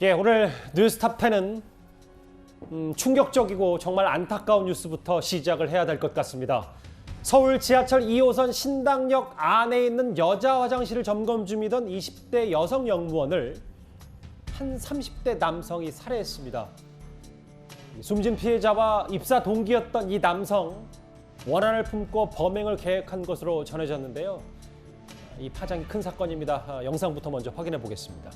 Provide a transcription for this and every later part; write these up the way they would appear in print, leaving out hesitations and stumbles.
예, 오늘 뉴스탑10은 충격적이고 정말 안타까운 뉴스부터 시작을 해야 될 것 같습니다. 서울 지하철 2호선 신당역 안에 있는 여자 화장실을 점검 중이던 20대 여성 영무원을 한 30대 남성이 살해했습니다. 숨진 피해자와 입사 동기였던 이 남성, 원한을 품고 범행을 계획한 것으로 전해졌는데요. 이 파장이 큰 사건입니다. 영상부터 먼저 확인해 보겠습니다.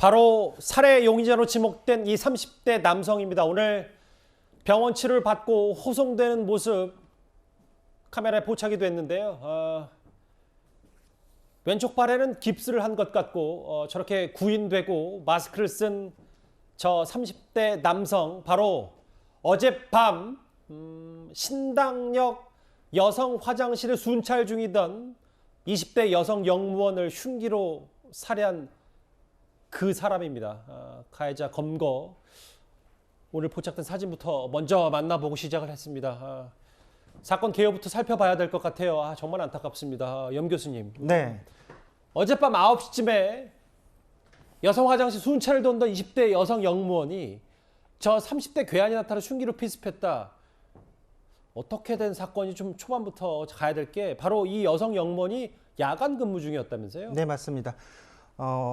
바로 살해 용의자로 지목된 이 30대 남성입니다. 오늘 병원 치료를 받고 호송되는 모습 카메라에 포착이 됐는데요. 왼쪽 발에는 깁스를 한 것 같고 저렇게 구인되고 마스크를 쓴 저 30대 남성, 바로 어젯밤 신당역 여성 화장실을 순찰 중이던 20대 여성 영무원을 흉기로 살해한 그 사람입니다. 가해자 검거, 오늘 포착된 사진부터 먼저 만나보고 시작을 했습니다. 사건 개요부터 살펴봐야 될 것 같아요. 정말 안타깝습니다. 염 교수님. 네. 어젯밤 9시쯤에 여성 화장실 순찰을 돕던 20대 여성 영무원이 저 30대 괴한이 나타나 흉기로 피습했다. 어떻게 된 사건이 좀 초반부터 가야 될 게, 바로 이 여성 영무원이 야간 근무 중이었다면서요? 네, 맞습니다.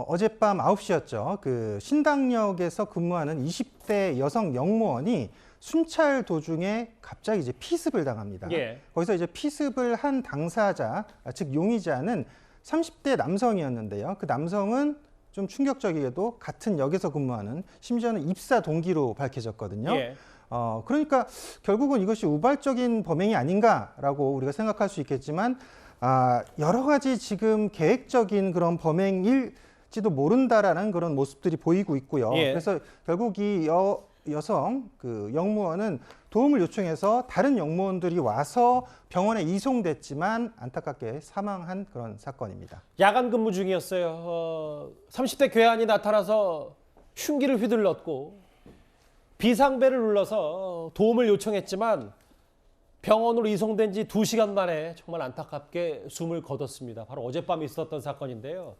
어젯밤 9시였죠. 그 신당역에서 근무하는 20대 여성 영무원이 순찰 도중에 갑자기 이제 피습을 당합니다. 예. 거기서 이제 피습을 한 당사자, 즉 용의자는 30대 남성이었는데요. 그 남성은 좀 충격적이게도 같은 역에서 근무하는, 심지어는 입사 동기로 밝혀졌거든요. 예. 그러니까 결국은 이것이 우발적인 범행이 아닌가라고 우리가 생각할 수 있겠지만, 여러 가지 지금 계획적인 그런 범행일지도 모른다라는 그런 모습들이 보이고 있고요. 예. 그래서 결국 이 여성 그 영무원은 도움을 요청해서 다른 영무원들이 와서 병원에 이송됐지만 안타깝게 사망한 그런 사건입니다. 야간 근무 중이었어요. 30대 괴한이 나타나서 흉기를 휘둘렀고 비상벨을 눌러서 도움을 요청했지만 병원으로 이송된 지 2시간 만에 정말 안타깝게 숨을 거뒀습니다. 바로 어젯밤에 있었던 사건인데요.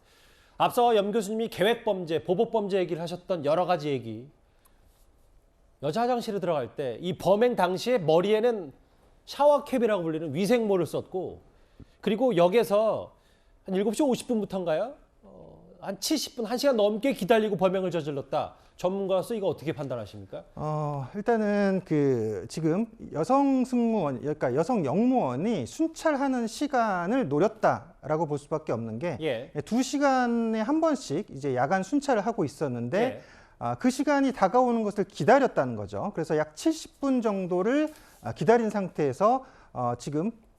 앞서 염 교수님이 계획범죄, 보복범죄 얘기를 하셨던 여러 가지 얘기, 여자 화장실에 들어갈 때 이 범행 당시에 머리에는 샤워캡이라고 불리는 위생모를 썼고, 그리고 역에서 한 7시 50분부터인가요? 한 70분, 1시간 넘게 기다리고 범행을 저질렀다. 전문가로서 이거 어떻게 판단하십니까? 일단은 그 지금 여성 승무원, 그러니까 여성 영무원이 순찰하는 시간을 노렸다라고 볼 수밖에 없는 게, 예. 2시간에 한 번씩 이제 야간 순찰을 하고 있었는데, 예. 그 시간이 다가오는 것을 기다렸다는 거죠. 그래서 약 70분 정도를 기다린 상태에서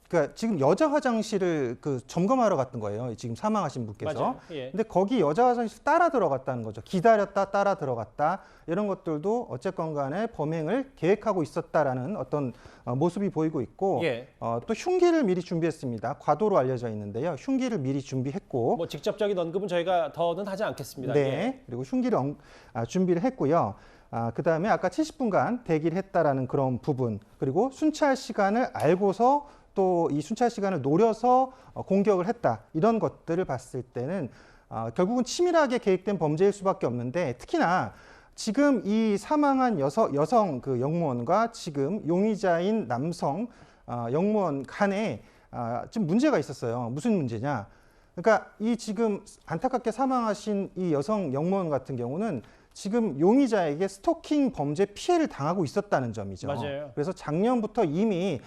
그러니까 지금 여자 화장실을 점검하러 갔던 거예요. 지금 사망하신 분께서. 맞아요. 예. 근데 거기 여자 화장실 따라 들어갔다는 거죠. 기다렸다 따라 들어갔다, 이런 것들도 어쨌건 간에 범행을 계획하고 있었다라는 어떤 모습이 보이고 있고, 예. 또 흉기를 미리 준비했습니다. 과도로 알려져 있는데요. 흉기를 미리 준비했고, 뭐 직접적인 언급은 저희가 더는 하지 않겠습니다. 네. 예. 그리고 흉기를 준비를 했고요. 그다음에 아까 70분간 대기를 했다라는 그런 부분, 그리고 순찰 시간을 알고서 또 이 순찰 시간을 노려서 공격을 했다, 이런 것들을 봤을 때는 결국은 치밀하게 계획된 범죄일 수밖에 없는데, 특히나 지금 이 사망한 여성 그 영무원과 지금 용의자인 남성 영무원 간에 좀 문제가 있었어요. 무슨 문제냐? 그러니까 이 지금 안타깝게 사망하신 이 여성 영무원 같은 경우는 지금 용의자에게 스토킹 범죄 피해를 당하고 있었다는 점이죠. 맞아요. 그래서 작년부터 이미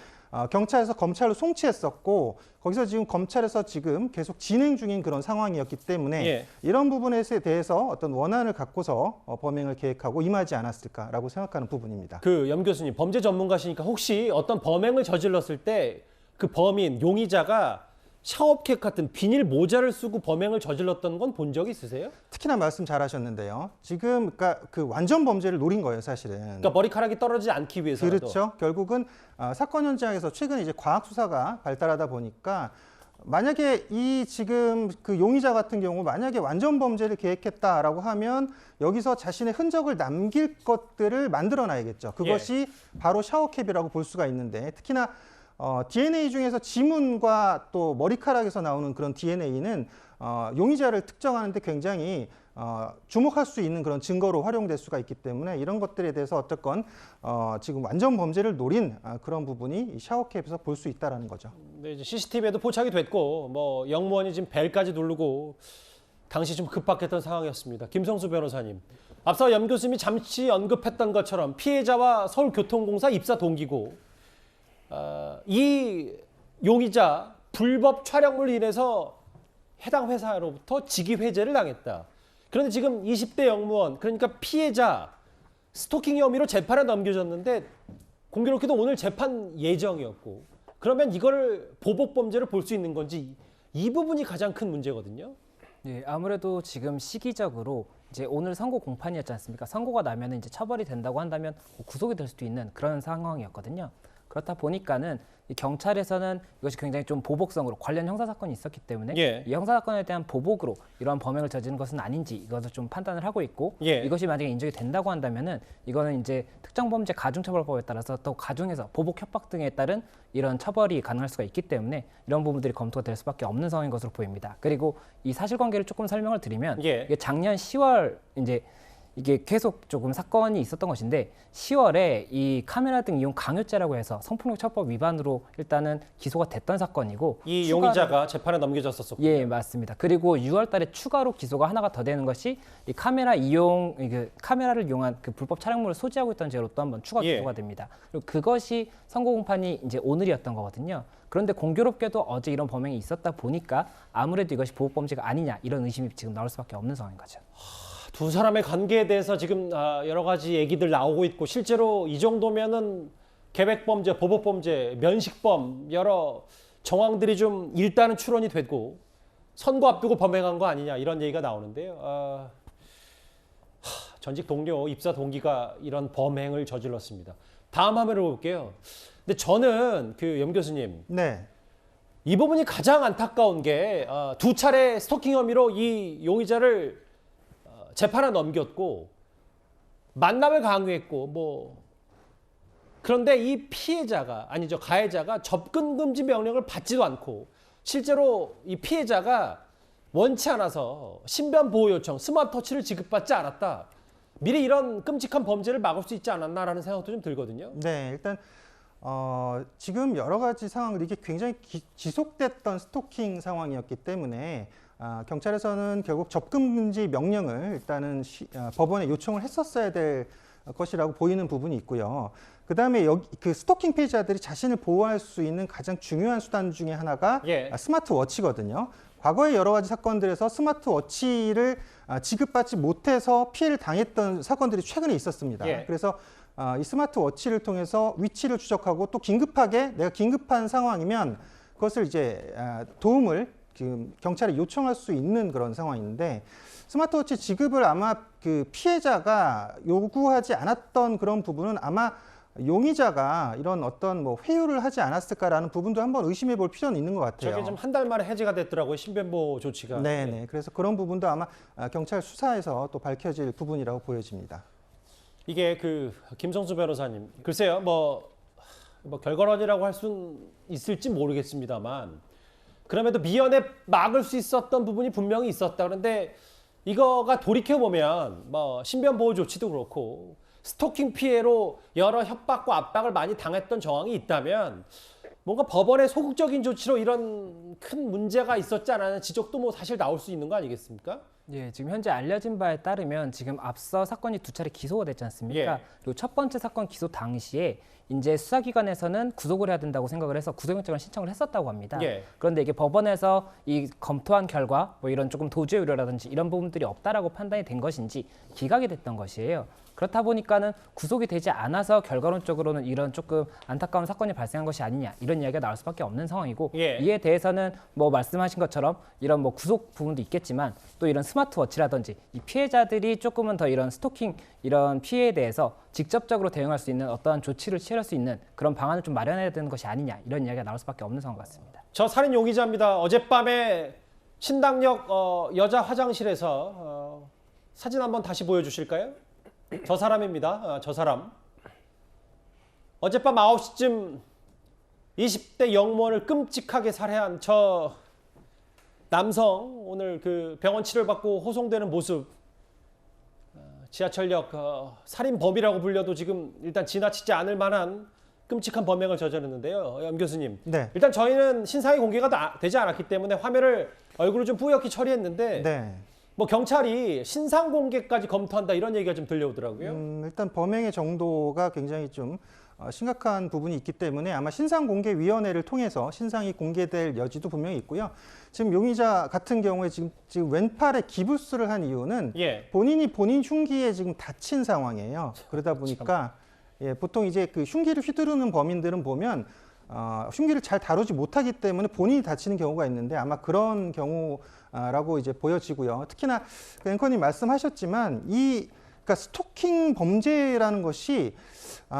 경찰에서 검찰로 송치했었고, 거기서 지금 검찰에서 지금 계속 진행 중인 그런 상황이었기 때문에, 예. 이런 부분에 대해서 어떤 원한을 갖고서 범행을 계획하고 임하지 않았을까라고 생각하는 부분입니다. 염 교수님, 범죄 전문가시니까 혹시 어떤 범행을 저질렀을 때 그 범인, 용의자가 샤워캡 같은 비닐 모자를 쓰고 범행을 저질렀던 건 본 적이 있으세요? 특히나 말씀 잘하셨는데요. 지금 그러니까 그 완전 범죄를 노린 거예요, 사실은. 그러니까 머리카락이 떨어지지 않기 위해서라도. 그렇죠. 결국은 사건 현장에서 최근에 이제 과학 수사가 발달하다 보니까 만약에 이 지금 그 용의자 같은 경우 만약에 완전 범죄를 계획했다라고 하면 여기서 자신의 흔적을 남길 것들을 만들어놔야겠죠. 그것이 바로 샤워캡이라고 볼 수가 있는데 특히나 DNA 중에서 지문과 또 머리카락에서 나오는 그런 DNA는 용의자를 특정하는데 굉장히 주목할 수 있는 그런 증거로 활용될 수가 있기 때문에 이런 것들에 대해서 어쨌건 지금 완전 범죄를 노린 그런 부분이 이 샤워캡에서 볼 수 있다라는 거죠. 네, 이제 CCTV에도 포착이 됐고 뭐 영무원이 지금 벨까지 누르고 당시 좀 급박했던 상황이었습니다. 김성수 변호사님, 앞서 염 교수님이 잠시 언급했던 것처럼 피해자와 서울교통공사 입사 동기고 이 용의자 불법 촬영물로 인해서 해당 회사로부터 직위 해제를 당했다. 그런데 지금 20대 영무원, 그러니까 피해자 스토킹 혐의로 재판에 넘겨졌는데 공교롭게도 오늘 재판 예정이었고, 그러면 이걸 보복 범죄로 볼 수 있는 건지 이 부분이 가장 큰 문제거든요. 예, 아무래도 지금 시기적으로 이제 오늘 선고 공판이었지 않습니까? 선고가 나면 이제 처벌이 된다고 한다면 구속이 될 수도 있는 그런 상황이었거든요. 그렇다 보니까는 이 경찰에서는 이것이 굉장히 좀 보복성으로 관련 형사 사건이 있었기 때문에 이 형사 사건에 대한 보복으로 이러한 범행을 저지른 것은 아닌지 이것을 좀 판단을 하고 있고 이것이 만약에 인정이 된다고 한다면은 이거는 이제 특정범죄 가중처벌법에 따라서 또 가중해서 보복 협박 등에 따른 이런 처벌이 가능할 수가 있기 때문에 이런 부분들이 검토가 될 수밖에 없는 상황인 것으로 보입니다. 그리고 이 사실관계를 조금 설명을 드리면 이게 작년 10월 이게 계속 조금 사건이 있었던 것인데 10월에 이 카메라 등 이용 강요죄라고 해서 성폭력 처벌 위반으로 일단은 기소가 됐던 사건이고 이 용의자가 재판에 넘겨졌었고. 예, 맞습니다. 그리고 6월달에 추가로 기소가 하나가 더 되는 것이 이 카메라를 이용한 그 불법 촬영물을 소지하고 있던 죄로 또 한번 추가 기소가 됩니다. 그리고 그것이 선고 공판이 이제 오늘이었던 거거든요. 그런데 공교롭게도 어제 이런 범행이 있었다 보니까 아무래도 이것이 보복 범죄가 아니냐 이런 의심이 지금 나올 수밖에 없는 상황인 거죠. 두 사람의 관계에 대해서 지금 여러 가지 얘기들 나오고 있고 실제로 이 정도면은 계획범죄, 보복범죄, 면식범 여러 정황들이 좀 일단은 추론이 되고 선고 앞두고 범행한 거 아니냐 이런 얘기가 나오는데요. 전직 동료, 입사 동기가 이런 범행을 저질렀습니다. 다음 화면을 볼게요. 근데 저는 그 염 교수님, 네. 이 부분이 가장 안타까운 게 두 차례 스토킹 혐의로 이 용의자를 재판에 넘겼고 만남을 강요했고 뭐 그런데 이 피해자가 아니죠 가해자가 접근 금지 명령을 받지도 않고 실제로 이 피해자가 원치 않아서 신변 보호 요청 스마트워치를 지급받지 않았다. 미리 이런 끔찍한 범죄를 막을 수 있지 않았나라는 생각도 좀 들거든요. 네, 일단 지금 여러 가지 상황들 이게 굉장히 지속됐던 스토킹 상황이었기 때문에 경찰에서는 결국 접근 금지 명령을 일단은 법원에 요청을 했었어야 될 것이라고 보이는 부분이 있고요. 그다음에 그 스토킹 피해자들이 자신을 보호할 수 있는 가장 중요한 수단 중에 하나가 스마트워치거든요. 과거의 여러 가지 사건들에서 스마트워치를 지급받지 못해서 피해를 당했던 사건들이 최근에 있었습니다. 그래서 이 스마트워치를 통해서 위치를 추적하고 또 긴급하게 내가 긴급한 상황이면 그것을 이제 도움을 지금 경찰에 요청할 수 있는 그런 상황인데 스마트워치 지급을 아마 그 피해자가 요구하지 않았던 그런 부분은 아마 용의자가 이런 어떤 뭐 회유를 하지 않았을까라는 부분도 한번 의심해 볼 필요는 있는 것 같아요. 저게 좀 한 달 만에 해제가 됐더라고요. 신변보호 조치가. 네네. 그래서 그런 부분도 아마 경찰 수사에서 또 밝혀질 부분이라고 보여집니다. 이게 그 김성수 변호사님, 글쎄요, 뭐 결과론이라고 할 수는 있을지 모르겠습니다만 그럼에도 미연에 막을 수 있었던 부분이 분명히 있었다. 그런데 이거가 돌이켜 보면 뭐 신변 보호 조치도 그렇고 스토킹 피해로 여러 협박과 압박을 많이 당했던 정황이 있다면 뭔가 법원의 소극적인 조치로 이런 큰 문제가 있었지 않았는 지적도 뭐 사실 나올 수 있는 거 아니겠습니까? 예, 지금 현재 알려진 바에 따르면 지금 앞서 사건이 두 차례 기소가 됐지 않습니까? 그리고 첫 번째 사건 기소 당시에 이제 수사기관에서는 구속을 해야 된다고 생각을 해서 구속영장을 신청을 했었다고 합니다. 그런데 이게 법원에서 이 검토한 결과 뭐 이런 조금 도주의 우려라든지 이런 부분들이 없다라고 판단이 된 것인지 기각이 됐던 것이에요. 그렇다 보니까는 구속이 되지 않아서 결과론적으로는 이런 조금 안타까운 사건이 발생한 것이 아니냐 이런 이야기가 나올 수밖에 없는 상황이고 이에 대해서는 보면은 뭐 말씀하신 것처럼 이런 뭐 구속 부분도 있겠지만 또 이런 스마트워치라든지 이 피해자들이 조금은 더 이런 스토킹 이런 피해에 대해서 직접적으로 대응할 수 있는 어떠한 조치를 취할 수 있는 그런 방안을 좀 마련해야 되는 것이 아니냐 이런 이야기가 나올 수밖에 없는 상황 같습니다. 저 살인 용의자입니다. 어젯밤에 신당역 여자 화장실에서 사진 한번 다시 보여주실까요? 저 사람입니다. 저 사람. 어젯밤 9시쯤 20대 영무원을 끔찍하게 살해한 저 남성 오늘 그 병원 치료를 받고 호송되는 모습 지하철역 살인범이라고 불려도 지금 일단 지나치지 않을 만한 끔찍한 범행을 저질렀는데요. 염 교수님. 네. 일단 저희는 신상이 공개가 되지 않았기 때문에 화면을 얼굴을 좀 뿌옇게 처리했는데 네. 뭐 경찰이 신상 공개까지 검토한다 이런 얘기가 좀 들려오더라고요. 일단 범행의 정도가 굉장히 좀 심각한 부분이 있기 때문에 아마 신상공개위원회를 통해서 신상이 공개될 여지도 분명히 있고요. 지금 용의자 같은 경우에 지금 왼팔에 기부스를 한 이유는 예. 본인이 본인 흉기에 지금 다친 상황이에요. 그러다 보니까 예, 보통 이제 그 흉기를 휘두르는 범인들은 보면 흉기를 잘 다루지 못하기 때문에 본인이 다치는 경우가 있는데 아마 그런 경우라고 이제 보여지고요. 특히나 그 앵커님 말씀하셨지만 그러니까 스토킹 범죄라는 것이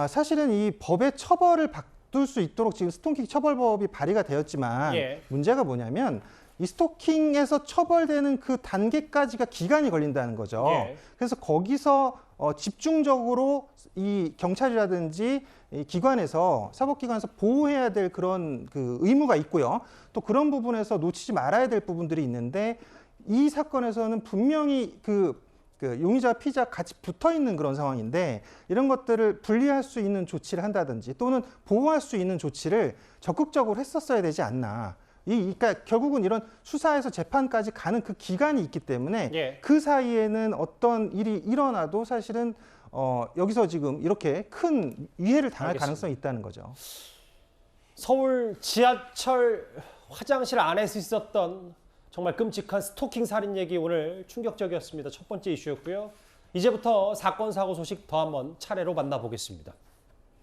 사실은 이 법의 처벌을 받을 수 있도록 지금 스토킹 처벌법이 발의가 되었지만 예. 문제가 뭐냐면 이 스토킹에서 처벌되는 그 단계까지가 기간이 걸린다는 거죠. 예. 그래서 거기서 집중적으로 이 경찰이라든지 이 기관에서 사법기관에서 보호해야 될 그런 그 의무가 있고요. 또 그런 부분에서 놓치지 말아야 될 부분들이 있는데 이 사건에서는 분명히 그 용의자 피의자 같이 붙어 있는 그런 상황인데 이런 것들을 분리할 수 있는 조치를 한다든지 또는 보호할 수 있는 조치를 적극적으로 했었어야 되지 않나. 그러니까 결국은 이런 수사에서 재판까지 가는 그 기간이 있기 때문에 예. 그 사이에는 어떤 일이 일어나도 사실은 여기서 지금 이렇게 큰 위해를 당할 알겠습니다. 가능성이 있다는 거죠. 서울 지하철 화장실 안에서 있었던 정말 끔찍한 스토킹 살인 얘기 오늘 충격적이었습니다. 첫 번째 이슈였고요. 이제부터 사건 사고 소식 더 한번 차례로 만나보겠습니다.